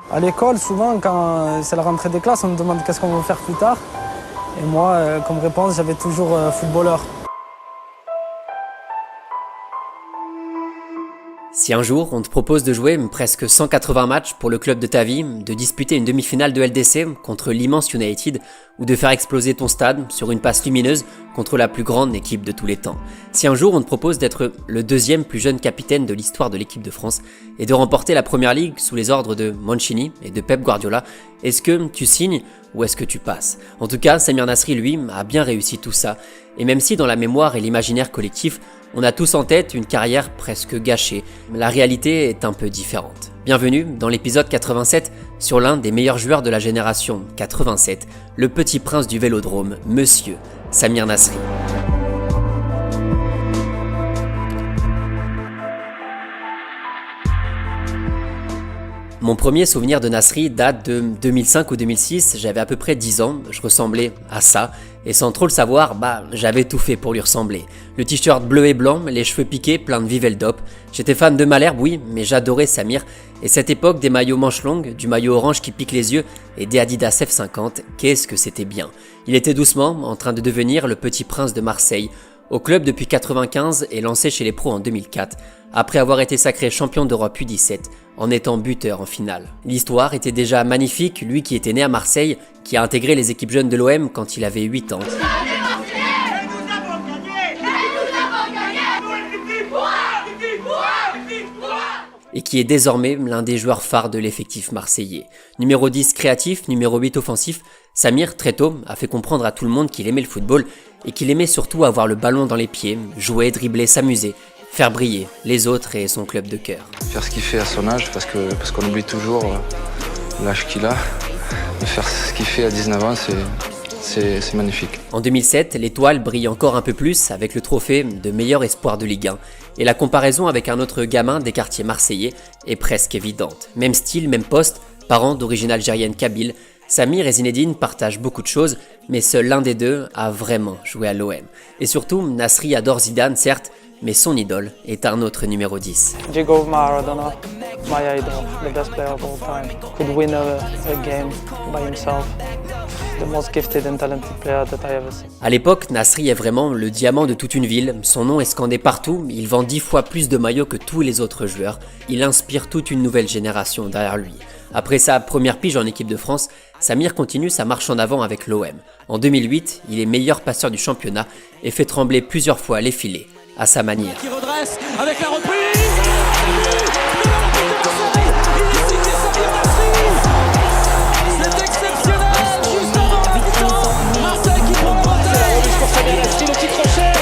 À l'école, souvent, quand c'est la rentrée des classes, on me demande qu'est-ce qu'on veut faire plus tard. Et moi, comme réponse, j'avais toujours footballeur. Si un jour on te propose de jouer presque 180 matchs pour le club de ta vie, de disputer une demi-finale de LDC contre l'immense United ou de faire exploser ton stade sur une passe lumineuse contre la plus grande équipe de tous les temps. Si un jour on te propose d'être le deuxième plus jeune capitaine de l'histoire de l'équipe de France et de remporter la Première Ligue sous les ordres de Mancini et de Pep Guardiola, est-ce que tu signes ou est-ce que tu passes? En tout cas, Samir Nasri, lui, a bien réussi tout ça. Et même si dans la mémoire et l'imaginaire collectif, on a tous en tête une carrière presque gâchée, la réalité est un peu différente. Bienvenue dans l'épisode 87 sur l'un des meilleurs joueurs de la génération 87, le petit prince du vélodrome, Monsieur Samir Nasri. Mon premier souvenir de Nasri date de 2005 ou 2006, j'avais à peu près 10 ans, je ressemblais à ça, et sans trop le savoir, j'avais tout fait pour lui ressembler. Le t-shirt bleu et blanc, les cheveux piqués, plein de Viveldop. J'étais fan de Malherbe, oui, mais j'adorais Samir, et cette époque des maillots manches longues, du maillot orange qui pique les yeux, et des Adidas F50, qu'est-ce que c'était bien. Il était doucement en train de devenir le petit prince de Marseille, au club depuis 95 et lancé chez les pros en 2004, après avoir été sacré champion d'Europe U17 en étant buteur en finale. L'histoire était déjà magnifique, lui qui était né à Marseille, qui a intégré les équipes jeunes de l'OM quand il avait 8 ans. Et qui est désormais l'un des joueurs phares de l'effectif marseillais. Numéro 10 créatif, numéro 8 offensif, Samir, très tôt, a fait comprendre à tout le monde qu'il aimait le football et qu'il aimait surtout avoir le ballon dans les pieds, jouer, dribbler, s'amuser, faire briller les autres et son club de cœur. Faire ce qu'il fait à son âge, parce qu'on oublie toujours l'âge qu'il a. De faire ce qu'il fait à 19 ans, c'est magnifique. En 2007, l'étoile brille encore un peu plus avec le trophée de meilleur espoir de Ligue 1. Et la comparaison avec un autre gamin des quartiers marseillais est presque évidente. Même style, même poste, parents d'origine algérienne kabyle, Samir et Zinedine partagent beaucoup de choses, mais seul l'un des deux a vraiment joué à l'OM. Et surtout, Nasri adore Zidane, certes, mais son idole est un autre numéro 10. Diego Maradona, my idol, the best player of all time. Could win a game by himself. The most gifted and talented player that I ever seen. À l'époque, Nasri est vraiment le diamant de toute une ville. Son nom est scandé partout. Il vend 10 fois plus de maillots que tous les autres joueurs. Il inspire toute une nouvelle génération derrière lui. Après sa première pige en équipe de France, Samir continue sa marche en avant avec l'OM. En 2008, il est meilleur passeur du championnat et fait trembler plusieurs fois les filets à sa manière. Qui redresse avec la reprise. C'est exceptionnel. Juste avant la mi-temps, Marseille qui prend la bataille. Pour Samir Nasri, le petit crochet.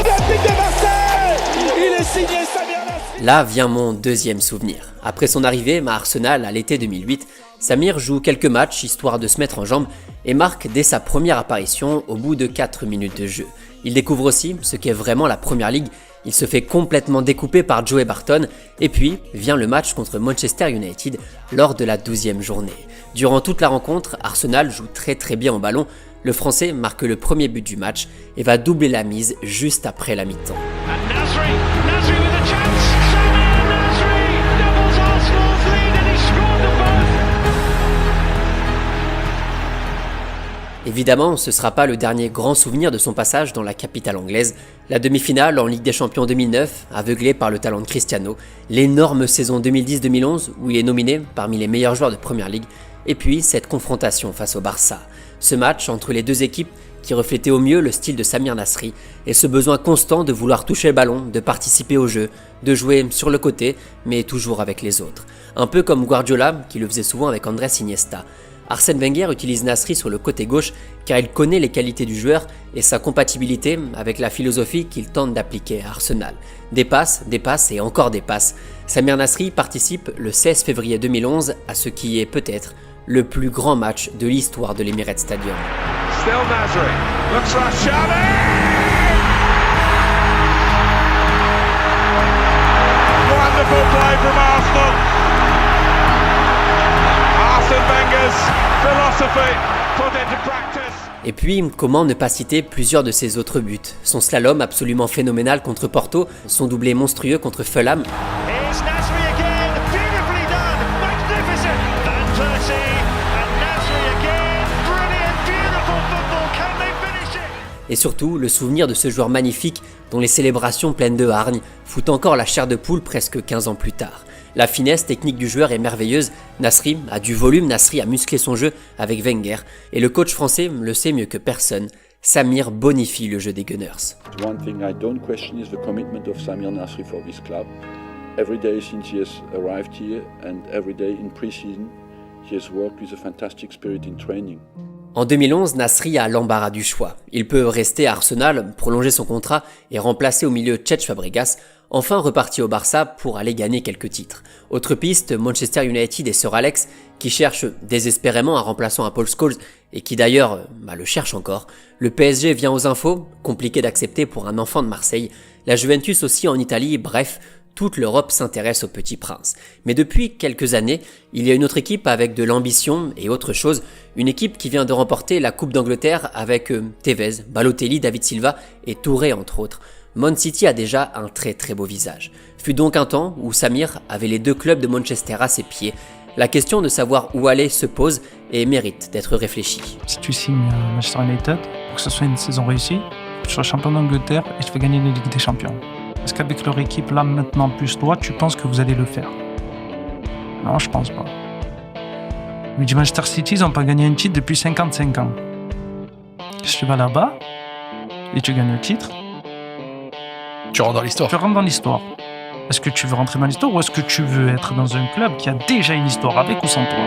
L'Olympique de Marseille. Il est signé Samir Nasri. Là vient mon deuxième souvenir. Après son arrivée à Arsenal à l'été 2008, Samir joue quelques matchs histoire de se mettre en jambes et marque dès sa première apparition au bout de 4 minutes de jeu. Il découvre aussi ce qu'est vraiment la Première Ligue, il se fait complètement découper par Joey Barton et puis vient le match contre Manchester United lors de la 12e journée. Durant toute la rencontre, Arsenal joue très bien au ballon, le Français marque le premier but du match et va doubler la mise juste après la mi-temps. Évidemment, ce ne sera pas le dernier grand souvenir de son passage dans la capitale anglaise. La demi-finale en Ligue des Champions 2009, aveuglé par le talent de Cristiano, l'énorme saison 2010-2011 où il est nominé parmi les meilleurs joueurs de Première Ligue, et puis cette confrontation face au Barça. Ce match entre les deux équipes qui reflétait au mieux le style de Samir Nasri et ce besoin constant de vouloir toucher le ballon, de participer au jeu, de jouer sur le côté, mais toujours avec les autres. Un peu comme Guardiola, qui le faisait souvent avec Andrés Iniesta. Arsène Wenger utilise Nasri sur le côté gauche car il connaît les qualités du joueur et sa compatibilité avec la philosophie qu'il tente d'appliquer à Arsenal. Des passes et encore des passes. Samir Nasri participe le 16 février 2011 à ce qui est peut-être le plus grand match de l'histoire de l'Emirates Stadium. Still Nasri, looks like Xavi! Wonderful play from Arsenal. Arsène Wenger's philosophy put into practice. Et puis, comment ne pas citer plusieurs de ses autres buts? Son slalom absolument phénoménal contre Porto, son doublé monstrueux contre Fulham. Here's Nasri again, beautifully et surtout le souvenir de ce joueur magnifique dont les célébrations pleines de hargne foutent encore la chair de poule presque 15 ans plus tard. La finesse technique du joueur est merveilleuse, Nasri a du volume, Nasri a musclé son jeu avec Wenger, et le coach français le sait mieux que personne, Samir bonifie le jeu des Gunners. One thing I don't question is the commitment of Samir Nasri for this club. Every day since he has arrived here and every day in pre-season, he has worked with a fantastic spirit in training. En 2011, Nasri a l'embarras du choix. Il peut rester à Arsenal, prolonger son contrat et remplacer au milieu Cesc Fabregas, enfin reparti au Barça pour aller gagner quelques titres. Autre piste, Manchester United et Sir Alex, qui cherchent désespérément un remplaçant à Paul Scholes et qui d'ailleurs le cherche encore. Le PSG vient aux infos, compliqué d'accepter pour un enfant de Marseille. La Juventus aussi en Italie, bref, toute l'Europe s'intéresse au Petit Prince. Mais depuis quelques années, il y a une autre équipe avec de l'ambition et autre chose, une équipe qui vient de remporter la Coupe d'Angleterre avec Tevez, Balotelli, David Silva et Touré entre autres. Man City a déjà un très très beau visage. Fut donc un temps où Samir avait les deux clubs de Manchester à ses pieds. La question de savoir où aller se pose et mérite d'être réfléchie. Si tu signes Manchester United, pour que ce soit une saison réussie, tu sois champion d'Angleterre et tu fais gagner la Ligue des Champions. Est-ce qu'avec leur équipe, là, maintenant, plus toi, tu penses que vous allez le faire? Non, je pense pas. Mais du Manchester City, ils n'ont pas gagné un titre depuis 55 ans. Si tu vas là-bas et tu gagnes le titre, tu rentres dans l'histoire. Tu rentres dans l'histoire. Est-ce que tu veux rentrer dans l'histoire ou est-ce que tu veux être dans un club qui a déjà une histoire, avec ou sans toi?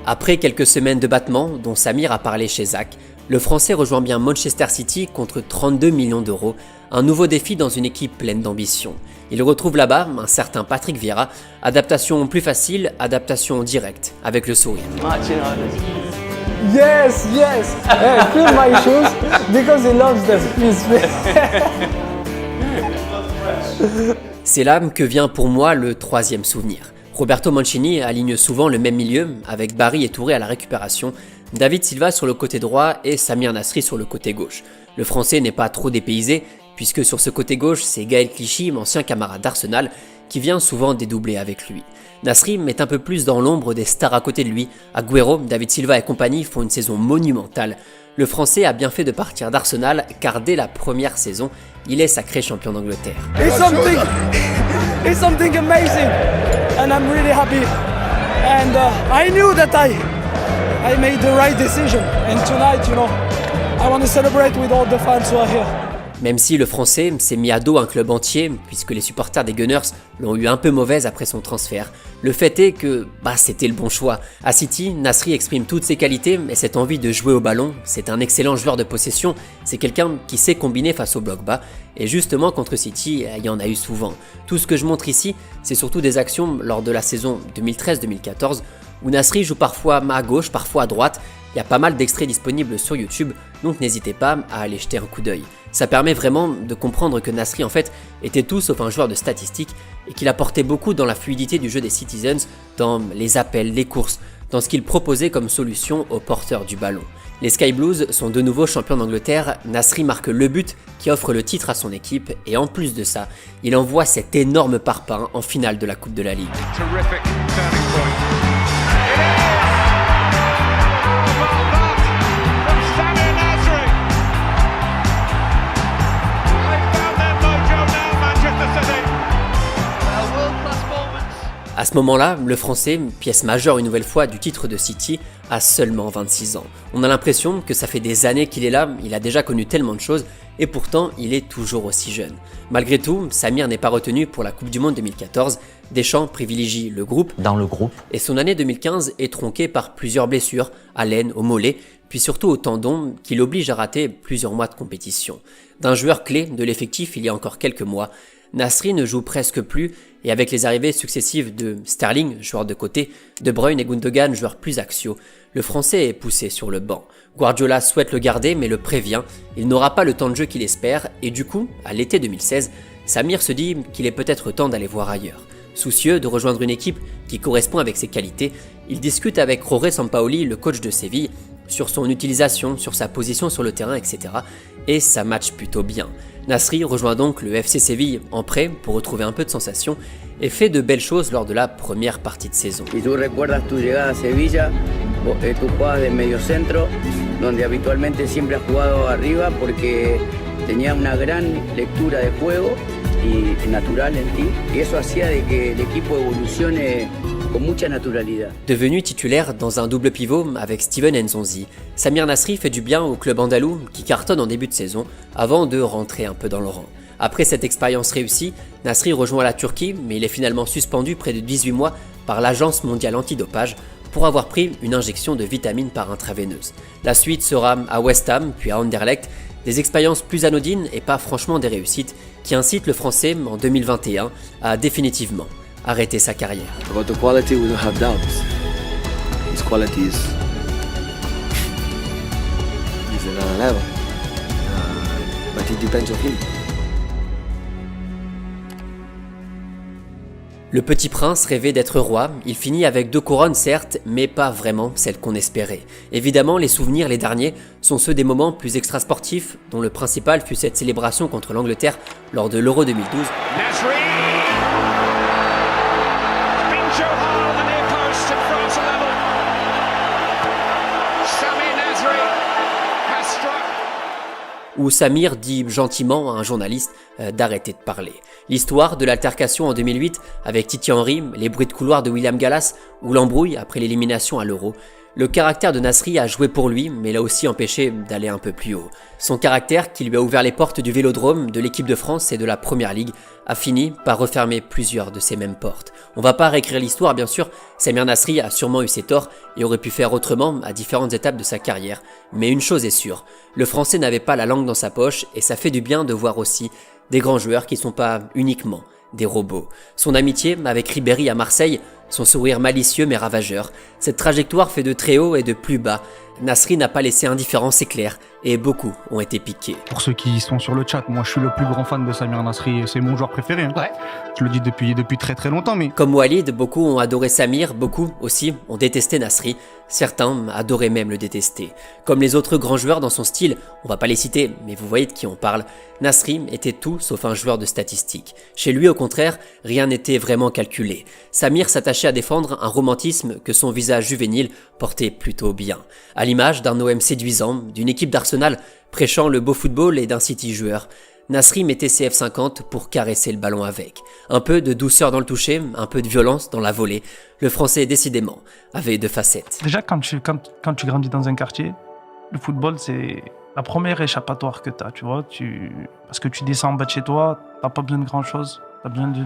Après quelques semaines de battements, dont Samir a parlé chez Zach, le Français rejoint bien Manchester City contre 32 millions d'euros, un nouveau défi dans une équipe pleine d'ambition. Il retrouve là-bas un certain Patrick Vieira, adaptation plus facile, adaptation directe, avec le sourire. Yes, yes. Hey, clean my shoes because he loves them. Please. C'est là que vient pour moi le troisième souvenir. Roberto Mancini aligne souvent le même milieu, avec Barry et Touré à la récupération, David Silva sur le côté droit et Samir Nasri sur le côté gauche. Le français n'est pas trop dépaysé, puisque sur ce côté gauche, c'est Gaël Clichy, ancien camarade d'Arsenal, qui vient souvent dédoubler avec lui. Nasri est un peu plus dans l'ombre des stars à côté de lui. Agüero, David Silva et compagnie font une saison monumentale. Le français a bien fait de partir d'Arsenal, car dès la première saison, il est sacré champion d'Angleterre. It's something amazing, and I'm really happy. And I knew that I made the right decision. And tonight, I want to celebrate with all the fans who are here. Même si le français s'est mis à dos un club entier, puisque les supporters des Gunners l'ont eu un peu mauvaise après son transfert, le fait est que c'était le bon choix. À City, Nasri exprime toutes ses qualités et cette envie de jouer au ballon. C'est un excellent joueur de possession, c'est quelqu'un qui sait combiner face au bloc bas, et justement contre City, il y en a eu souvent. Tout ce que je montre ici, c'est surtout des actions lors de la saison 2013-2014, où Nasri joue parfois à gauche, parfois à droite. Il y a pas mal d'extraits disponibles sur YouTube, donc n'hésitez pas à aller jeter un coup d'œil. Ça permet vraiment de comprendre que Nasri en fait était tout sauf un joueur de statistiques et qu'il apportait beaucoup dans la fluidité du jeu des Citizens, dans les appels, les courses, dans ce qu'il proposait comme solution aux porteurs du ballon. Les Sky Blues sont de nouveau champions d'Angleterre, Nasri marque le but qui offre le titre à son équipe et en plus de ça, il envoie cet énorme parpaing en finale de la Coupe de la Ligue. Terrific turning point. À ce moment-là, le français, pièce majeure une nouvelle fois du titre de City, a seulement 26 ans. On a l'impression que ça fait des années qu'il est là, il a déjà connu tellement de choses, et pourtant il est toujours aussi jeune. Malgré tout, Samir n'est pas retenu pour la Coupe du Monde 2014, Deschamps privilégie le groupe, et son année 2015 est tronquée par plusieurs blessures, à l'aine, au mollet, puis surtout au tendon, qui l'oblige à rater plusieurs mois de compétition. D'un joueur clé de l'effectif il y a encore quelques mois, Nasri ne joue presque plus et avec les arrivées successives de Sterling, joueur de côté, De Bruyne et Gundogan, joueurs plus axiaux, le français est poussé sur le banc. Guardiola souhaite le garder mais le prévient, il n'aura pas le temps de jeu qu'il espère et du coup, à l'été 2016, Samir se dit qu'il est peut-être temps d'aller voir ailleurs. Soucieux de rejoindre une équipe qui correspond avec ses qualités, il discute avec Jorge Sampaoli, le coach de Séville, sur son utilisation, sur sa position sur le terrain, etc. Et ça match plutôt bien. Nasri rejoint donc le FC Séville en prêt pour retrouver un peu de sensation et fait de belles choses lors de la première partie de saison. Y tú recuerdas tu llegada a Sevilla, tú jugabas de mediocentro, donde habitualmente siempre has jugado arriba porque tenía una gran lectura de juego y natural en ti, y eso hacía de que el equipo evolucione con mucha naturalidad. Devenu titulaire dans un double pivot avec Steven Nzonzi, Samir Nasri fait du bien au club andalou qui cartonne en début de saison avant de rentrer un peu dans le rang. Après cette expérience réussie, Nasri rejoint la Turquie, mais il est finalement suspendu près de 18 mois par l'Agence mondiale antidopage pour avoir pris une injection de vitamines par intraveineuse. La suite sera à West Ham, puis à Anderlecht, des expériences plus anodines et pas franchement des réussites qui incitent le Français en 2021 à définitivement arrêter sa carrière. About the quality, we don't have doubts. His quality is another level, but it depends on him. Le petit prince rêvait d'être roi, il finit avec 2 couronnes certes, mais pas vraiment celles qu'on espérait. Évidemment, les souvenirs, les derniers, sont ceux des moments plus extrasportifs, dont le principal fut cette célébration contre l'Angleterre lors de l'Euro 2012. Nasri! Pincho hard the near post and France are level. Samir Nasri has struck. Où Samir dit gentiment à un journaliste d'arrêter de parler. L'histoire de l'altercation en 2008 avec Titi Henry, les bruits de couloir de William Gallas ou l'embrouille après l'élimination à l'Euro. Le caractère de Nasri a joué pour lui, mais l'a aussi empêché d'aller un peu plus haut. Son caractère, qui lui a ouvert les portes du Vélodrome, de l'équipe de France et de la Première Ligue, a fini par refermer plusieurs de ces mêmes portes. On va pas réécrire l'histoire, bien sûr, Samir Nasri a sûrement eu ses torts et aurait pu faire autrement à différentes étapes de sa carrière. Mais une chose est sûre, le Français n'avait pas la langue dans sa poche et ça fait du bien de voir aussi des grands joueurs qui sont pas uniquement des robots. Son amitié avec Ribéry à Marseille, son sourire malicieux mais ravageur, cette trajectoire fait de très haut et de plus bas. Nasri n'a pas laissé indifférent, c'est clair, et beaucoup ont été piqués. Pour ceux qui sont sur le chat, moi je suis le plus grand fan de Samir Nasri, c'est mon joueur préféré. Hein. Ouais. Je le dis depuis très très longtemps, mais... Comme Walid, beaucoup ont adoré Samir, beaucoup aussi ont détesté Nasri, certains adoraient même le détester. Comme les autres grands joueurs dans son style, on va pas les citer, mais vous voyez de qui on parle, Nasri était tout sauf un joueur de statistiques. Chez lui, au contraire, rien n'était vraiment calculé. Samir s'attachait à défendre un romantisme que son visage juvénile portait plutôt bien. À l'image d'un OM séduisant, d'une équipe d'Arsenal prêchant le beau football et d'un City joueur, Nasri mettait ses F50 pour caresser le ballon avec. Un peu de douceur dans le toucher, un peu de violence dans la volée. Le Français, décidément, avait 2 facettes. Déjà, quand tu grandis dans un quartier, le football, c'est la première échappatoire que tu as, tu vois. Parce que tu descends en bas de chez toi, tu n'as pas besoin de grand-chose. Tu as besoin de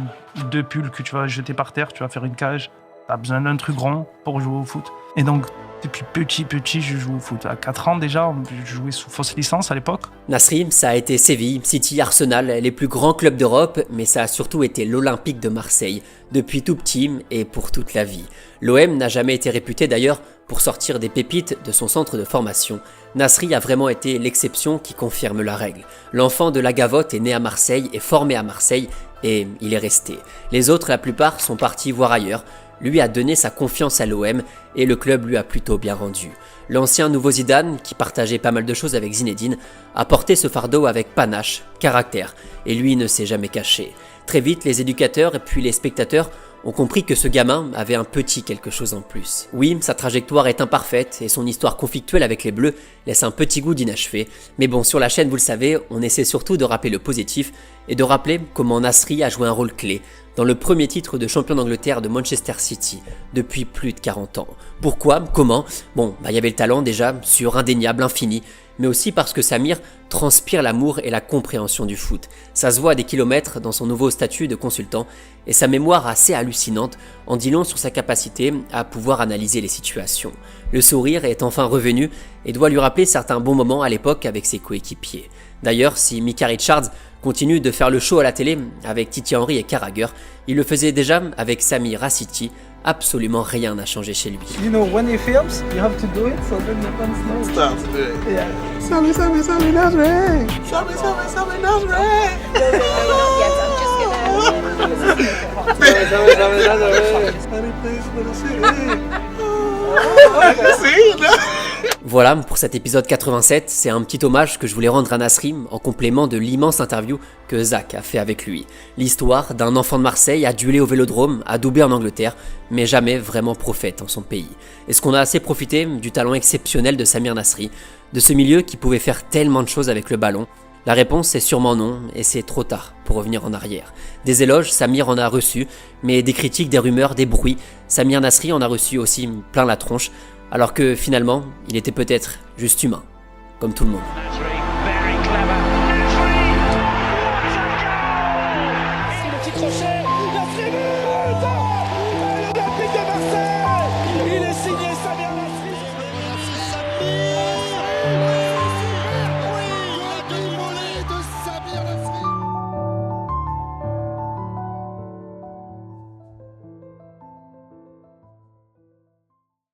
2 pulls que tu vas jeter par terre, tu vas faire une cage. Tu as besoin d'un truc rond pour jouer au foot. Et donc, depuis petit, je joue au foot. À 4 ans déjà, je jouais sous fausse licence à l'époque. Nasri, ça a été Séville, City, Arsenal, les plus grands clubs d'Europe, mais ça a surtout été l'Olympique de Marseille, depuis tout petit et pour toute la vie. L'OM n'a jamais été réputé d'ailleurs pour sortir des pépites de son centre de formation. Nasri a vraiment été l'exception qui confirme la règle. L'enfant de la Gavotte est né à Marseille et formé à Marseille, et il est resté. Les autres, la plupart, sont partis voir ailleurs. Lui a donné sa confiance à l'OM et le club lui a plutôt bien rendu. L'ancien nouveau Zidane, qui partageait pas mal de choses avec Zinedine, a porté ce fardeau avec panache, caractère, et lui ne s'est jamais caché. Très vite, les éducateurs et puis les spectateurs ont compris que ce gamin avait un petit quelque chose en plus. Oui, sa trajectoire est imparfaite et son histoire conflictuelle avec les Bleus laisse un petit goût d'inachevé, mais bon, sur la chaîne, vous le savez, on essaie surtout de rappeler le positif et de rappeler comment Nasri a joué un rôle clé dans le premier titre de champion d'Angleterre de Manchester City depuis plus de 40 ans. Pourquoi ? Comment ? Bon, il y avait le talent déjà, sûr, indéniable, infini, mais aussi parce que Samir transpire l'amour et la compréhension du foot. Ça se voit à des kilomètres dans son nouveau statut de consultant, et sa mémoire assez hallucinante en dit long sur sa capacité à pouvoir analyser les situations. Le sourire est enfin revenu et doit lui rappeler certains bons moments à l'époque avec ses coéquipiers. D'ailleurs, si Micah Richards continue de faire le show à la télé avec Titi Henry et Carragher, il le faisait déjà avec Samir à City. Absolument rien n'a changé chez lui. You know, when he films, you have to do it so then the fans know. Stop it. Yeah. Samir Nasri. Samir Nasri. Voilà pour cet épisode 87, c'est un petit hommage que je voulais rendre à Nasri en complément de l'immense interview que Zach a fait avec lui. L'histoire d'un enfant de Marseille adulé au Vélodrome, adoubé en Angleterre, mais jamais vraiment prophète en son pays. Est-ce qu'on a assez profité du talent exceptionnel de Samir Nasri, de ce milieu qui pouvait faire tellement de choses avec le ballon? La réponse est sûrement non, et c'est trop tard pour revenir en arrière. Des éloges, Samir en a reçu, mais des critiques, des rumeurs, des bruits, Samir Nasri en a reçu aussi plein la tronche, alors que finalement, il était peut-être juste humain, comme tout le monde.